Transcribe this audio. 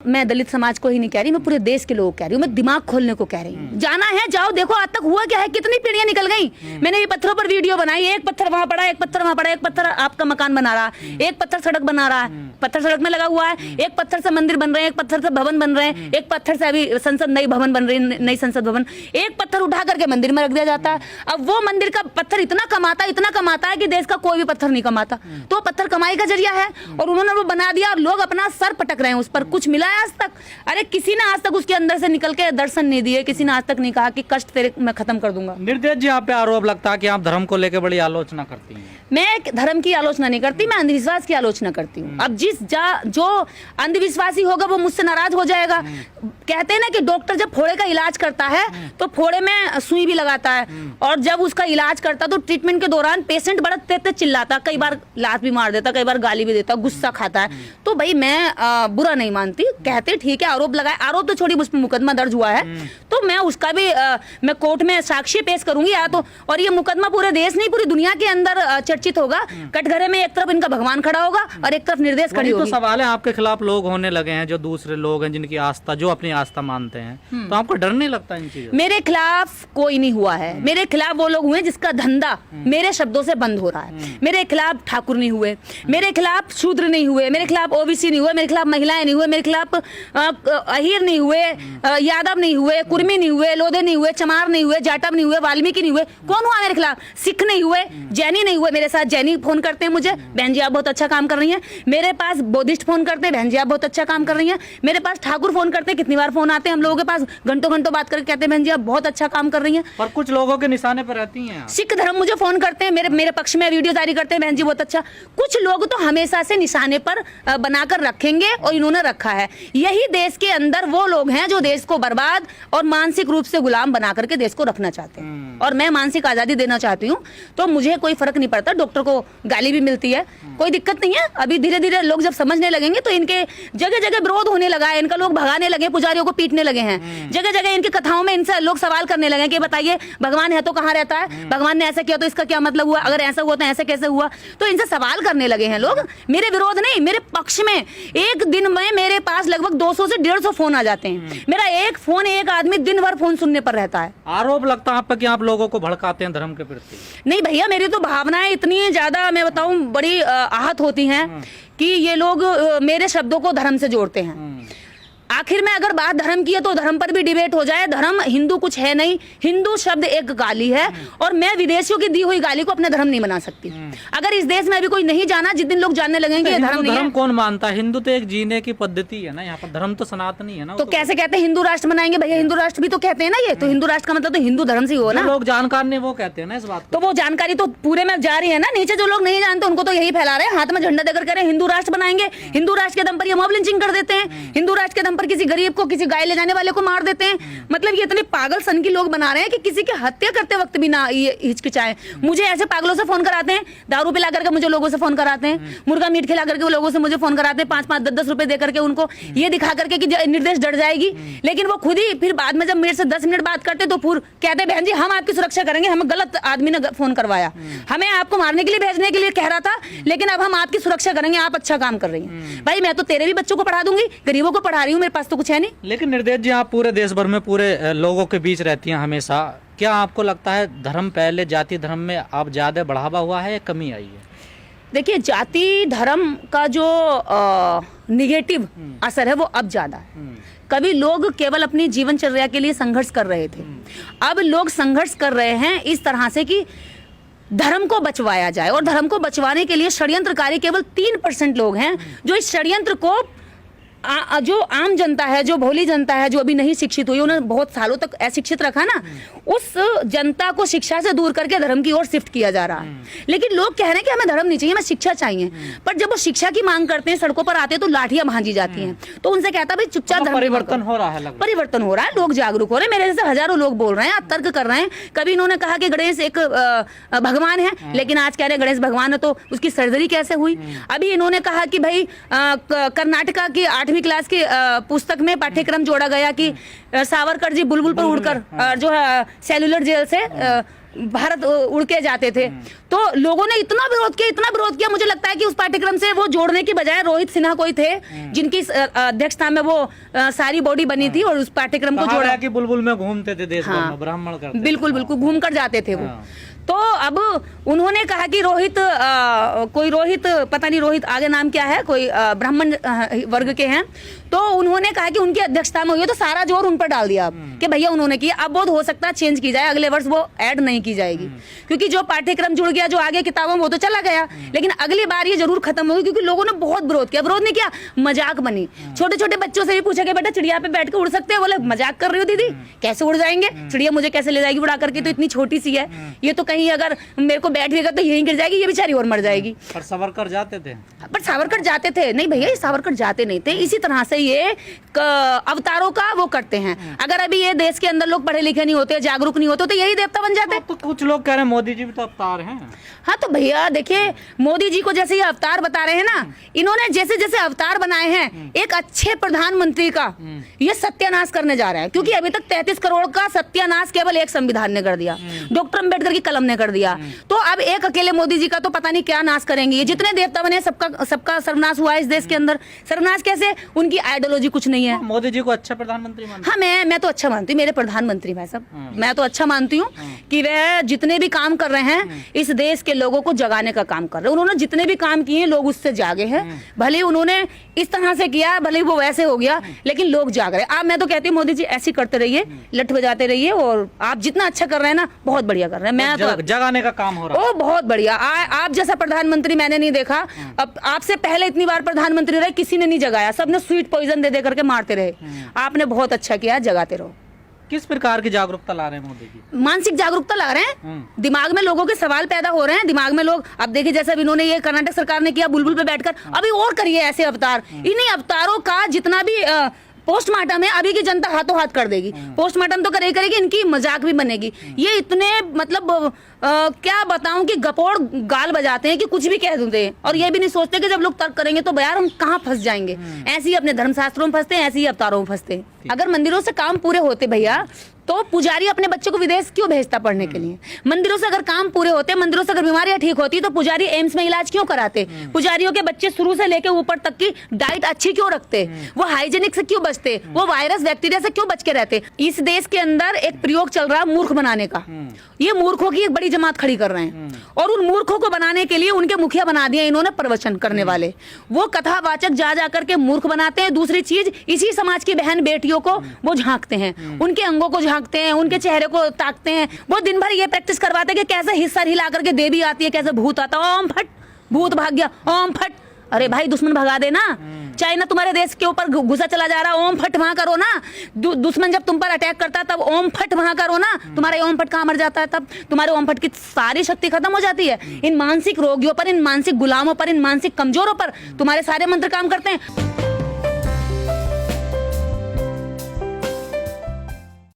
मैं दलित समाज को ही नहीं कह रही, मैं पूरे देश के लोगों को कह रही हूँ, मैं दिमाग खोलने को कह रही हूँ। जाना है जाओ, देखो आज तक हुआ क्या है, कितनी पीढ़ियां निकल गई। मैंने ये पत्थरों पर वीडियो बनाई, एक पत्थर वहां पड़ा, एक पत्थर वहां पड़ा, एक पत्थर आपका मकान बना रहा है, एक पत्थर सड़क बना रहा है, पत्थर सड़क में लगा हुआ है, एक पत्थर से मंदिर बन रहे हैं, एक पत्थर से भवन बन रहे हैं, एक पत्थर से अभी संसद नई भवन बन रही है, नई संसद भवन, एक पत्थर उठा करके मंदिर में रख दिया जाता है। अब वो मंदिर का पत्थर इतना कमाता है कि देश का कोई भी पत्थर नहीं कमाता, तो पत्थर कमाई का जरिया है और उन्होंने वो बना दिया और लोग अपना सर पटक रहे हैं उस पर। कुछ मिला है आज तक? अरे किसी ने आज तक उसके अंदर से निकल के दर्शन नहीं दिए, किसी ने आज तक नहीं कहा कि कष्ट तेरे मैं खत्म कर दूंगा। निर्देश जी, आप पे आरोप लगता है कि आप धर्म को लेकर बड़ी आलोचना करती हैं। मैं धर्म की आलोचना नहीं करती, मैं अंधविश्वास की आलोचना करती हूँ। अब जो अंधविश्वासी होगा वो मुझसे नाराज हो जाएगा। कहते हैं ना कि डॉक्टर जब फोड़े का इलाज करता है तो फोड़े में सुई भी लगाता है, और जब उसका इलाज करता तो ट्रीटमेंट के दौरान पेशेंट बड़ा तेज चिल्लाता, कई बार लात भी मार देता, कई बार गाली भी देता, गुस्सा खाता है। तो भाई मैं बुरा नहीं मानती, कहते ठीक है आरोप लगाए, आरोप तो छोड़ी, मुझ पर मुकदमा दर्ज हुआ है तो मैं उसका भी मैं कोर्ट में साक्ष्य पेश करूंगी या तो, और ये मुकदमा पूरे देश नहीं पूरी दुनिया के अंदर चर्चित होगा। कटघरे में एक तरफ इनका भगवान खड़ा होगा और एक तरफ निर्देश खड़ी होगी। तो सवाल है, आपके खिलाफ लोग होने लगे हैं जो दूसरे लोग हैं जिनकी आस्था, जो अपनी आस्था मानते हैं, तो आपको डर नहीं लगता इन चीजों? मेरे खिलाफ कोई नहीं हुआ है, मेरे खिलाफ वो लोग हुए जिसका धंधा मेरे शब्दों से बंद हो रहा है। मेरे खिलाफ ठाकुर नहीं हुए, मेरे खिलाफ शूद्र नहीं हुए, मेरे खिलाफ ओबीसी नहीं हुए, मेरे खिलाफ महिलाएं नहीं हुए, मेरे खिलाफ अहीर नहीं हुए, यादव नहीं हुए, कुर्मी नहीं हुए, लोधे नहीं हुए, चमार नहीं हुए, जाटव नहीं हुए, वाल्मीकि नहीं हुए। कौन हुआ मेरे खिलाफ? सिख नहीं हुए, जैनी नहीं हुए। मेरे साथ जैनी फोन करते हैं मुझे, बहन जी आप बहुत अच्छा काम कर रही हैं। मेरे पास बौद्धिस्ट फोन करते हैं, बहन जी आप बहुत अच्छा काम कर रही हैं। मेरे पास ठाकुर फोन करते हैं, कितनी बार फोन आते हैं हम लोगों के पास, घंटों घंटों बात करके कहते हैं बहन जी आप बहुत अच्छा काम कर रही हैं। पर कुछ लोगों के निशाने पर रहती हैं। सिख धर्म मुझे फोन करते हैं, मेरे पक्ष में वीडियो जारी करते हैं, बहन जी बहुत अच्छा। कुछ लोग तो हमेशा से निशाने पर बनाकर रखेंगे और इन्होंने रखा है। यही देश के अंदर वो लोग हैं जो देश को बर्बाद और मानसिक रूप से गुलाम बना करके देश को रखना चाहते हैं, और मैं मानसिक आजादी देना चाहती हूँ। तो मुझे कोई फर्क नहीं पड़ता, डॉक्टर को गाली भी मिलती है, कोई दिक्कत नहीं है। अभी धीरे धीरे लोग जब समझने लगेंगे तो इनके जगह जगह विरोध होने लगा है, इनका लोग भगाने लगे, पुजारियों को पीटने लगे हैं। जगह जगह इनकी कथाओं में इनसे लोग सवाल करने लगे कि बताइए भगवान है तो कहाँ रहता है, भगवान ने ऐसा किया तो इसका क्या मतलब हुआ, अगर ऐसा हुआ तो ऐसा कैसे हुआ। तो इनसे सवाल करने लगे हैं लोग, मेरे विरोध नहीं, मेरे पक्ष में। एक दिन में मेरे पास लगभग 200 से 150 फोन आ जाते हैं। मेरा एक फोन, एक आदमी दिन भर फोन सुनने पर रहता है। आरोप लगता है आप पर कि आप लोगों को भड़काते हैं धर्म के प्रति? नहीं भैया, मेरी तो भावनाएं इतनी ज्यादा मैं बताऊं बड़ी आहत होती हैं कि ये लोग मेरे शब्दों को धर्म से जोड़ते हैं। आखिर में अगर बात धर्म की है तो धर्म पर भी डिबेट हो जाए। धर्म हिंदू कुछ है नहीं, हिंदू शब्द एक गाली है, और मैं विदेशियों की दी हुई गाली को अपना धर्म नहीं बना सकती। अगर इस देश में अभी कोई नहीं जाना, जिस दिन लोग जानने लगेंगे धर्म नहीं है। धर्म कौन मानता है? हिंदू तो एक जीने की पद्धति है ना, यहाँ पर धर्म तो सनातनी है ना। तो कैसे कहते हैं हिंदू राष्ट्र बनाएंगे? भैया हिंदू राष्ट्र भी तो कहते हैं ना, ये तो हिंदू राष्ट्र का मतलब तो हिंदू धर्म से ही हो ना। लोग जानकार नहीं वो कहते हैं ना इस बात को। तो वो जानकारी तो पूरे में जा रही है ना, नीचे जो लोग नहीं जानते उनको तो यही फैला रहे हैं, हाथ में झंडा देकर कह रहे हैं हिंदू राष्ट्र बनाएंगे। हिंदू राष्ट्र के दम पर ये मॉब लिंचिंग कर देते हैं, हिंदू राष्ट्र के दम पर किसी गरीब को, गाय ले जाने वाले को मार देते हैं। मतलब ये इतने पागल सन की लोग बना रहे हैं कि किसी की हत्या करते वक्त भी ना ये हिचकिचाएं। मुझे ऐसे पागलों से फोन कराते हैं, दारू पिला करके मुझे लोगों से फोन कराते हैं, मुर्गा मीट खिला करके वो लोगों से मुझे फोन कराते हैं, 5-5, 10-10 रुपए दे करके उनको ये दिखा करके कि निर्देश डर जाएगी। लेकिन वो खुद ही फिर बाद में जब मेरे से 10 मिनट बात करते तो फिर कहते बहन जी हम आपकी सुरक्षा करेंगे, हमें गलत आदमी ने फोन करवाया, हमें आपको मारने के लिए भेजने के लिए कह रहा था, लेकिन अब हम आपकी सुरक्षा करेंगे, आप अच्छा काम कर रही हैं। भाई मैं तो तेरे भी बच्चों को पढ़ा दूंगी, गरीबों को पढ़ा रही हूँ, मेरे पास तो कुछ है नहीं। लेकिन निर्देश जी, आप पूरे देश भर में पूरे लोगों के बीच रहती हैं हमेशा, क्या आपको लगता है धर्म पहले जाति धर्म में अब ज्यादा बढ़ावा हुआ है या कमी आई है? देखिए जाति धर्म का जो निगेटिव असर है वो अब ज्यादा है। कभी लोग केवल अपनी जीवनचर्या के लिए संघर्ष कर रहे थे, अब लोग संघर्ष कर रहे हैं इस तरह से कि धर्म को बचवाया जाए, और धर्म को बचवाने के लिए षड्यंत्रकारी केवल 3% लोग हैं जो इस षड्यंत्र को जो आम जनता है, जो भोली जनता है, जो अभी नहीं शिक्षित हुई, उन्हें बहुत सालों तक अशिक्षित रखा ना, उस जनता को शिक्षा से दूर करके धर्म की ओर शिफ्ट किया जा रहा है। लेकिन लोग कह रहे हैं कि हमें धर्म नहीं चाहिए, हमें शिक्षा चाहिए। पर जब वो शिक्षा की मांग करते हैं, सड़कों पर आते हैं तो लाठियां भांजी जाती हैं। तो उनसे कहता भाई चुपचाप परिवर्तन हो रहा है, परिवर्तन हो रहा है, लोग जागरूक हो रहे हैं। मेरे जैसे हजारों लोग बोल रहे हैं, आप तर्क कर रहे हैं। कभी इन्होंने कहा कि गणेश एक भगवान है, लेकिन आज कह रहे हैं गणेश भगवान है तो उसकी सर्जरी कैसे हुई। अभी इन्होंने कहा कि भाई कर्नाटका की 8वीं क्लास की पुस्तक में पाठ्यक्रम जोड़ा गया कि सावरकर जी बुलबुल पर उड़कर जो है सेलुलर जेल से भारत उड़ के जाते थे। तो लोगों ने इतना विरोध किया, मुझे लगता है कि उस पाठ्यक्रम से वो जोड़ने की बजाय रोहित सिन्हा कोई थे जिनकी अध्यक्षता में वो सारी बॉडी बनी थी और उस पाठ्यक्रम को जोड़ा कि बुलबुल में घूमते थे देश भर में, ब्राह्मण करते थे। बिल्कुल बिल्कुल घूम कर जाते थे वो। तो अब उन्होंने कहा कि रोहित पता नहीं रोहित आगे नाम क्या है, कोई ब्राह्मण वर्ग के हैं, तो उन्होंने कहा कि उनकी अध्यक्षता में हुई है, तो सारा जोर उन पर डाल दिया अब कि भैया उन्होंने किया। अब वो हो सकता है चेंज की जाए, अगले वर्ष वो ऐड नहीं की जाएगी, क्योंकि जो पाठ्यक्रम जुड़ गया, जो आगे किताबों में वो तो चला गया, लेकिन अगली बार ये जरूर खत्म होगी, क्योंकि लोगों ने बहुत विरोध किया। विरोध नहीं किया, मजाक बनी। छोटे छोटे बच्चों से भी पूछा कि बेटा चिड़िया पे बैठ के उड़ सकते हैं? बोले मजाक कर रही हो दीदी, कैसे उड़ जाएंगे? चिड़िया मुझे कैसे ले जाएगी उड़ा करके, तो इतनी छोटी सी है ये, तो कहीं अगर मेरे को बैठ गएगा तो यहीं गिर जाएगी, ये बेचारी और मर जाएगी। पर सावरकर जाते थे, पर सावरकर जाते थे? नहीं भैया, ये सावरकर जाते नहीं थे। इसी तरह से ये अवतारों का वो करते हैं। अगर अभी ये देश के अंदर लोग पढ़े लिखे नहीं होते, जागरूक नहीं होते, तो यही देवता बन जाते। तो कुछ लोग कह रहे हैं मोदी जी भी तो अवतार हैं। हाँ तो भैया देखिए, मोदी जी को जैसे ये अवतार बता रहे हैं ना, इन्होंने जैसे जैसे अवतार बनाए हैं, एक अच्छे प्रधानमंत्री का ये सत्यानाश करने जा रहे हैं, क्योंकि अभी तक 33 करोड़ का सत्यानाश केवल एक संविधान ने कर दिया, डॉक्टर अंबेडकर की कलम ने कर दिया। तो अब एक अकेले मोदी जी का तो पता नहीं क्या नाश करेंगे। ये जितने देवता बने सबका सर्वनाश हुआ है इस देश के अंदर। सर्वनाश कैसे? उनकी आइडियोलॉजी कुछ नहीं है। मोदी जी को अच्छा प्रधानमंत्री मानते? हाँ, मैं तो अच्छा मानती हूँ, मेरे प्रधानमंत्री भाई साहब, मैं तो अच्छा मानती हूँ कि वह जितने भी काम कर रहे हैं इस देश के लोगों को जगाने का काम कर रहे हैं। उन्होंने जितने भी काम किए लोग उससे जागे हैं। भले ही उन्होंने इस तरह से किया, भले ही वो वैसे हो गया, लेकिन लोग जाग रहे हैं। अब मैं तो कहती हूँ मोदी जी ऐसे करते रहिए, लठ बजाते रहिए, और आप जितना अच्छा कर रहे हैं ना, बहुत बढ़िया कर रहे हैं। मैं तो जगाने का काम हो रहा है। ओ बहुत बढ़िया। आप जैसा प्रधानमंत्री मैंने नहीं देखा। अब आपसे पहले इतनी बार प्रधानमंत्री रहे, किसी ने नहीं जगाया, सबने स्वीट पॉइजन दे दे करके मारते रहे। आपने बहुत अच्छा किया, जगाते रहो। किस प्रकार की जागरूकता ला रहे हैं मोदी जी? मानसिक जागरूकता ला रहे हैं, दिमाग में लोगों के सवाल पैदा हो रहे हैं, दिमाग में लोग, अब देखिए जैसे इन्होंने ये कर्नाटक सरकार ने किया बुलबुल पे बैठकर, अभी और करिए ऐसे अवतार। इन्हीं अवतारों का जितना भी पोस्टमार्टम है, अभी की जनता हाथों हाथ कर देगी। पोस्टमार्टम तो करेगी, इनकी मजाक भी बनेगी। ये इतने मतलब क्या बताऊं कि गपोड़ गाल बजाते हैं कि कुछ भी कह दूंते हैं, और ये भी नहीं सोचते कि जब लोग तर्क करेंगे तो यार हम कहाँ फंस जाएंगे। ऐसे ही अपने धर्मशास्त्रों में फंसते हैं, ऐसे ही अवतारों में फंसते हैं। अगर मंदिरों से काम पूरे होते भैया, तो पुजारी अपने बच्चे को विदेश क्यों भेजता पढ़ने के लिए? मंदिरों से अगर काम पूरे होते, मंदिरों से अगर बीमारियां ठीक होती, तो पुजारी एम्स में इलाज क्यों कराते? पुजारियों के बच्चे शुरू से लेकर ऊपर तक की डाइट अच्छी क्यों रखते? वो हाइजेनिक से क्यों बचते? वो वायरस बैक्टीरिया से क्यों बच के रहते? इस देश के अंदर एक प्रयोग चल रहा है मूर्ख बनाने का। ये मूर्खों की एक बड़ी जमात खड़ी कर रहे हैं, और उन मूर्खों को बनाने के लिए उनके मुखिया बना दिए इन्होंने प्रवचन करने वाले। वो कथावाचक जा जाकर के मूर्ख बनाते हैं। दूसरी चीज, इसी समाज की बहन बेटियों को वो झांकते हैं, उनके अंगों को झांकते हैं, उनके चेहरे को ताकते हैं। वो दिन भर ये प्रैक्टिस करवाते हैं कि कैसे हिस्सा हिला करके देवी आती है, कैसे भूत आता है, ओम फट भूत भाग गया, ओम फट। अरे भाई दुश्मन भगा देना। चाइना तुम्हारे देश के ऊपर घुसा चला जा रहा, ओम फट वहां करो ना। दुश्मन जब तुम पर अटैक करता है तब ओम फट वहां करो ना। तुम्हारा ओम फट कहाँ मर जाता है? तब तुम्हारे ओम फट की सारी शक्ति खत्म हो जाती है। इन मानसिक रोगियों पर, इन मानसिक गुलामों पर, इन मानसिक कमजोरों पर तुम्हारे सारे मंत्र काम करते हैं।